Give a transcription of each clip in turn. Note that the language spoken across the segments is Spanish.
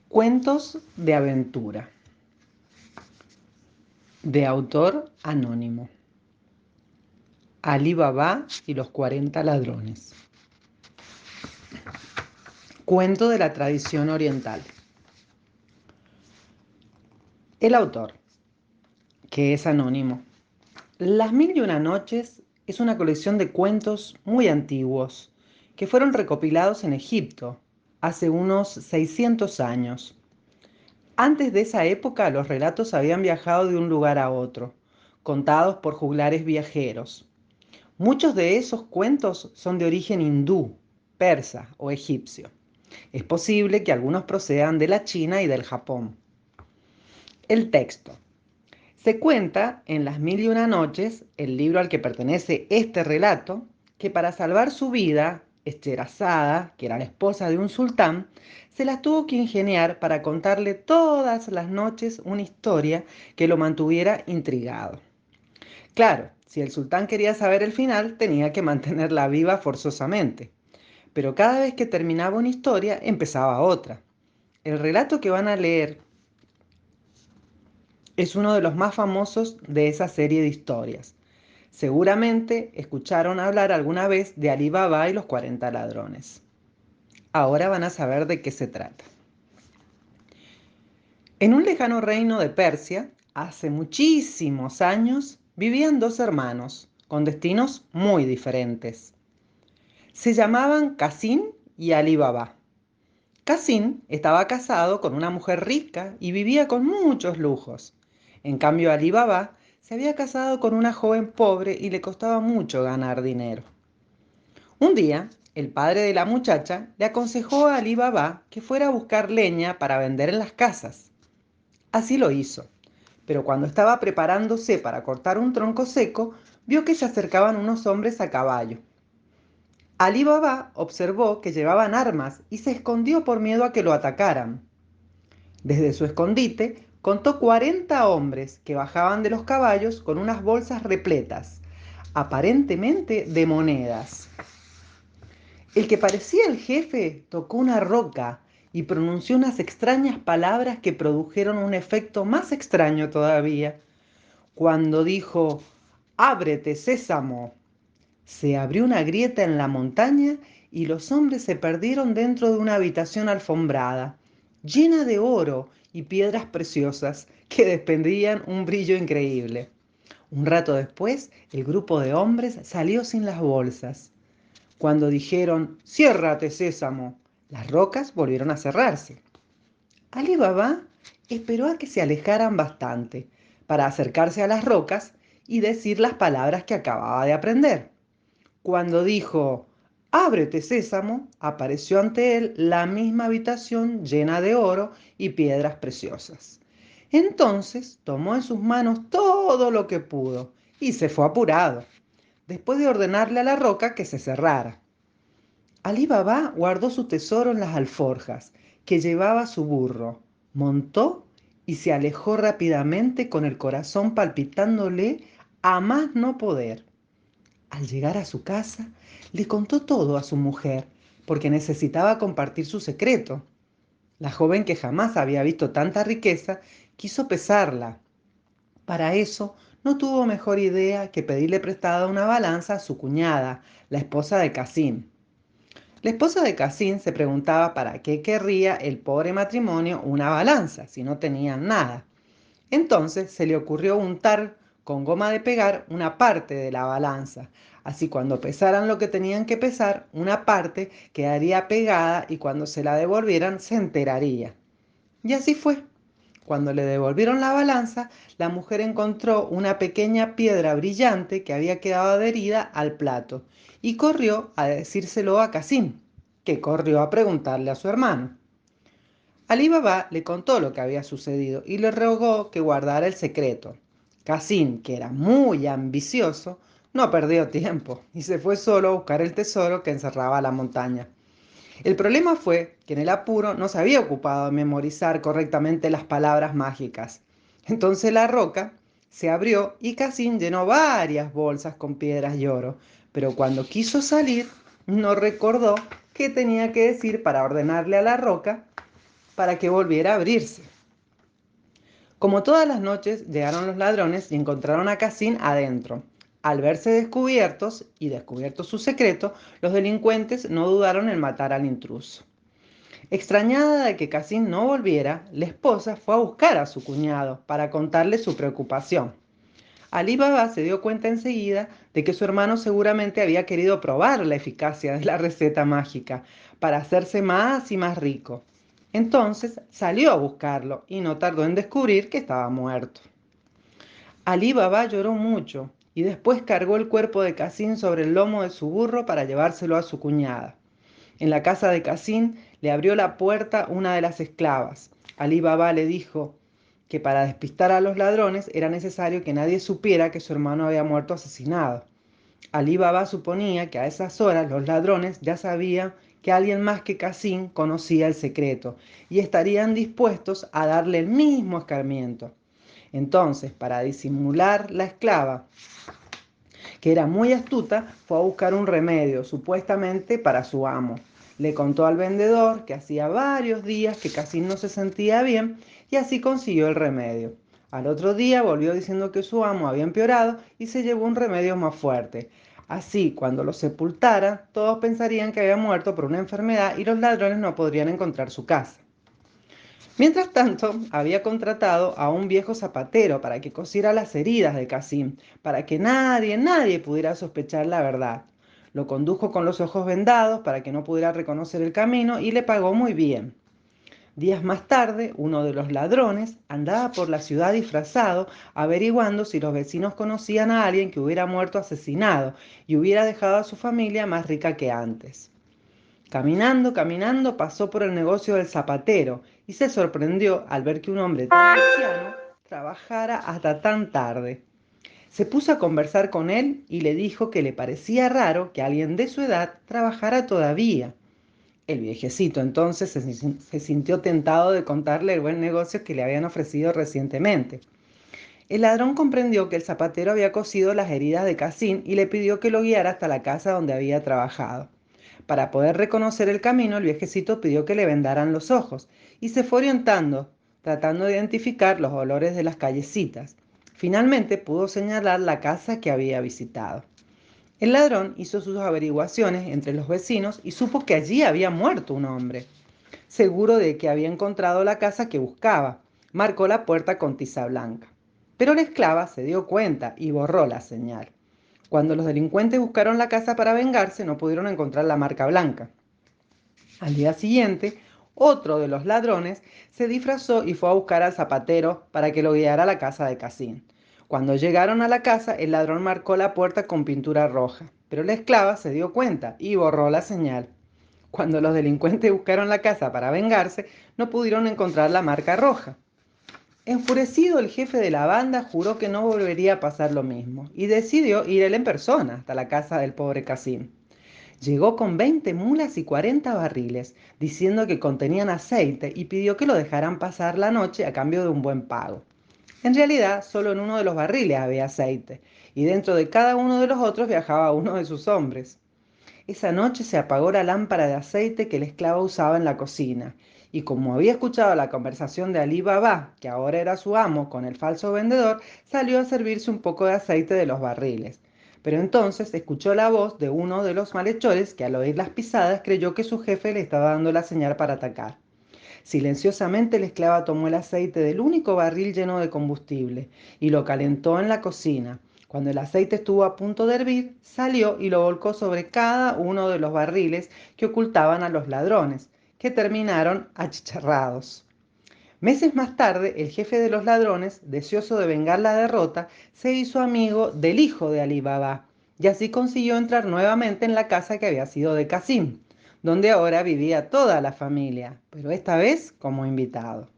Cuentos de aventura, de autor anónimo. Alí Baba y los 40 ladrones. Cuento de la tradición oriental. El autor, que es anónimo. Las Mil y una Noches es una colección de cuentos muy antiguos que fueron recopilados en Egipto hace unos 600 años. Antes de esa época, los relatos habían viajado de un lugar a otro, contados por juglares viajeros. Muchos de esos cuentos son de origen hindú, persa o egipcio. Es posible que algunos procedan de la China y del Japón. El texto. Se cuenta en Las Mil y una Noches, el libro al que pertenece este relato, que para salvar su vida, Scheherazada, que era la esposa de un sultán, se las tuvo que ingeniar para contarle todas las noches una historia que lo mantuviera intrigado. Claro, si el sultán quería saber el final, tenía que mantenerla viva forzosamente. Pero cada vez que terminaba una historia, empezaba otra. El relato que van a leer es uno de los más famosos de esa serie de historias. Seguramente escucharon hablar alguna vez de Alí Baba y los 40 ladrones. Ahora van a saber de qué se trata. En un lejano reino de Persia, hace muchísimos años, vivían dos hermanos con destinos muy diferentes. Se llamaban Casín y Alí Baba. Casín estaba casado con una mujer rica y vivía con muchos lujos. En cambio, Alí Baba se había casado con una joven pobre y le costaba mucho ganar dinero. Un día, el padre de la muchacha le aconsejó a Alí Baba que fuera a buscar leña para vender en las casas. Así lo hizo, pero cuando estaba preparándose para cortar un tronco seco, vio que se acercaban unos hombres a caballo. Alí Baba observó que llevaban armas y se escondió por miedo a que lo atacaran. Desde su escondite contó 40 hombres que bajaban de los caballos con unas bolsas repletas, aparentemente de monedas. El que parecía el jefe tocó una roca y pronunció unas extrañas palabras que produjeron un efecto más extraño todavía. Cuando dijo: «Ábrete, Sésamo», se abrió una grieta en la montaña y los hombres se perdieron dentro de una habitación alfombrada, llena de oro y piedras preciosas que desprendían un brillo increíble. Un rato después, el grupo de hombres salió sin las bolsas. Cuando dijeron: «Ciérrate, Sésamo», las rocas volvieron a cerrarse. Alí Baba esperó a que se alejaran bastante para acercarse a las rocas y decir las palabras que acababa de aprender. Cuando dijo: «Ábrete, Sésamo», apareció ante él la misma habitación llena de oro y piedras preciosas. Entonces tomó en sus manos todo lo que pudo y se fue apurado, después de ordenarle a la roca que se cerrara. Alí Baba guardó su tesoro en las alforjas que llevaba su burro, montó y se alejó rápidamente con el corazón palpitándole a más no poder. Al llegar a su casa, le contó todo a su mujer, porque necesitaba compartir su secreto. La joven, que jamás había visto tanta riqueza, quiso pesarla. Para eso, no tuvo mejor idea que pedirle prestada una balanza a su cuñada, la esposa de Casín. La esposa de Casín se preguntaba para qué querría el pobre matrimonio una balanza si no tenían nada. Entonces se le ocurrió untar con goma de pegar una parte de la balanza. Así, cuando pesaran lo que tenían que pesar, una parte quedaría pegada y cuando se la devolvieran se enteraría. Y así fue. Cuando le devolvieron la balanza, la mujer encontró una pequeña piedra brillante que había quedado adherida al plato y corrió a decírselo a Casín, que corrió a preguntarle a su hermano. Alí Baba le contó lo que había sucedido y le rogó que guardara el secreto. Casín, que era muy ambicioso, no perdió tiempo y se fue solo a buscar el tesoro que encerraba la montaña. El problema fue que en el apuro no se había ocupado de memorizar correctamente las palabras mágicas. Entonces la roca se abrió y Casín llenó varias bolsas con piedras y oro, pero cuando quiso salir no recordó qué tenía que decir para ordenarle a la roca para que volviera a abrirse. Como todas las noches, llegaron los ladrones y encontraron a Cassim adentro. Al verse descubiertos y descubierto su secreto, los delincuentes no dudaron en matar al intruso. Extrañada de que Cassim no volviera, la esposa fue a buscar a su cuñado para contarle su preocupación. Ali Baba se dio cuenta enseguida de que su hermano seguramente había querido probar la eficacia de la receta mágica para hacerse más y más rico. Entonces salió a buscarlo y no tardó en descubrir que estaba muerto. Ali Baba lloró mucho y después cargó el cuerpo de Cassim sobre el lomo de su burro para llevárselo a su cuñada. En la casa de Cassim le abrió la puerta una de las esclavas. Ali Baba le dijo que para despistar a los ladrones era necesario que nadie supiera que su hermano había muerto asesinado. Ali Baba suponía que a esas horas los ladrones ya sabían que alguien más que Cassim conocía el secreto y estarían dispuestos a darle el mismo escarmiento. Entonces, para disimular la esclava, que era muy astuta, fue a buscar un remedio, supuestamente para su amo. Le contó al vendedor que hacía varios días que Cassim no se sentía bien y así consiguió el remedio. Al otro día volvió diciendo que su amo había empeorado y se llevó un remedio más fuerte. Así, cuando lo sepultara, todos pensarían que había muerto por una enfermedad y los ladrones no podrían encontrar su casa. Mientras tanto, había contratado a un viejo zapatero para que cosiera las heridas de Cassim, para que nadie pudiera sospechar la verdad. Lo condujo con los ojos vendados para que no pudiera reconocer el camino y le pagó muy bien. Días más tarde, uno de los ladrones andaba por la ciudad disfrazado, averiguando si los vecinos conocían a alguien que hubiera muerto asesinado y hubiera dejado a su familia más rica que antes. Caminando, pasó por el negocio del zapatero y se sorprendió al ver que un hombre tan anciano trabajara hasta tan tarde. Se puso a conversar con él y le dijo que le parecía raro que alguien de su edad trabajara todavía. El viejecito entonces se sintió tentado de contarle el buen negocio que le habían ofrecido recientemente. El ladrón comprendió que el zapatero había cosido las heridas de Cassim y le pidió que lo guiara hasta la casa donde había trabajado. Para poder reconocer el camino, el viejecito pidió que le vendaran los ojos y se fue orientando, tratando de identificar los olores de las callecitas. Finalmente pudo señalar la casa que había visitado. El ladrón hizo sus averiguaciones entre los vecinos y supo que allí había muerto un hombre. Seguro de que había encontrado la casa que buscaba, marcó la puerta con tiza blanca. Pero la esclava se dio cuenta y borró la señal. Cuando los delincuentes buscaron la casa para vengarse, no pudieron encontrar la marca blanca. Al día siguiente, otro de los ladrones se disfrazó y fue a buscar al zapatero para que lo guiara a la casa de Cassim. Cuando llegaron a la casa, el ladrón marcó la puerta con pintura roja, pero la esclava se dio cuenta y borró la señal. Cuando los delincuentes buscaron la casa para vengarse, no pudieron encontrar la marca roja. Enfurecido, el jefe de la banda juró que no volvería a pasar lo mismo y decidió ir él en persona hasta la casa del pobre Cassim. Llegó con 20 mulas y 40 barriles, diciendo que contenían aceite y pidió que lo dejaran pasar la noche a cambio de un buen pago. En realidad, solo en uno de los barriles había aceite y dentro de cada uno de los otros viajaba uno de sus hombres. Esa noche se apagó la lámpara de aceite que el esclavo usaba en la cocina, y como había escuchado la conversación de Ali Baba, que ahora era su amo, con el falso vendedor, salió a servirse un poco de aceite de los barriles. Pero entonces escuchó la voz de uno de los malhechores que al oír las pisadas creyó que su jefe le estaba dando la señal para atacar. Silenciosamente la esclava tomó el aceite del único barril lleno de combustible y lo calentó en la cocina. Cuando el aceite estuvo a punto de hervir, salió y lo volcó sobre cada uno de los barriles que ocultaban a los ladrones, que terminaron achicharrados. Meses más tarde, el jefe de los ladrones, deseoso de vengar la derrota, se hizo amigo del hijo de Ali Baba y así consiguió entrar nuevamente en la casa que había sido de Cassim, donde ahora vivía toda la familia, pero esta vez como invitado.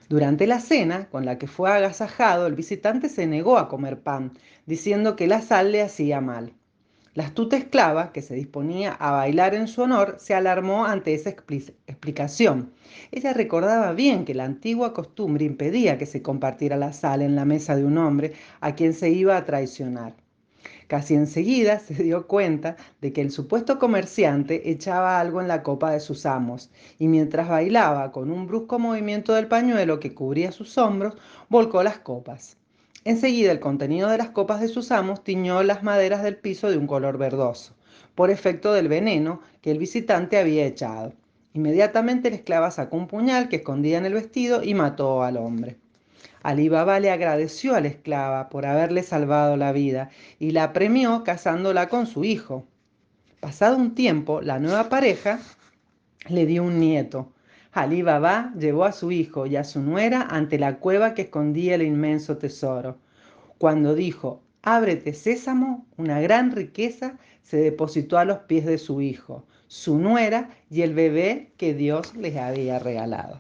Durante la cena, con la que fue agasajado, el visitante se negó a comer pan, diciendo que la sal le hacía mal. La astuta esclava, que se disponía a bailar en su honor, se alarmó ante esa explicación. Ella recordaba bien que la antigua costumbre impedía que se compartiera la sal en la mesa de un hombre a quien se iba a traicionar. Casi enseguida se dio cuenta de que el supuesto comerciante echaba algo en la copa de sus amos, y mientras bailaba con un brusco movimiento del pañuelo que cubría sus hombros, volcó las copas. Enseguida el contenido de las copas de sus amos tiñó las maderas del piso de un color verdoso, por efecto del veneno que el visitante había echado. Inmediatamente la esclava sacó un puñal que escondía en el vestido y mató al hombre. Alí Baba le agradeció a la esclava por haberle salvado la vida y la premió casándola con su hijo. Pasado un tiempo, la nueva pareja le dio un nieto. Alí Baba llevó a su hijo y a su nuera ante la cueva que escondía el inmenso tesoro. Cuando dijo, ábrete sésamo, una gran riqueza se depositó a los pies de su hijo, su nuera y el bebé que Dios les había regalado.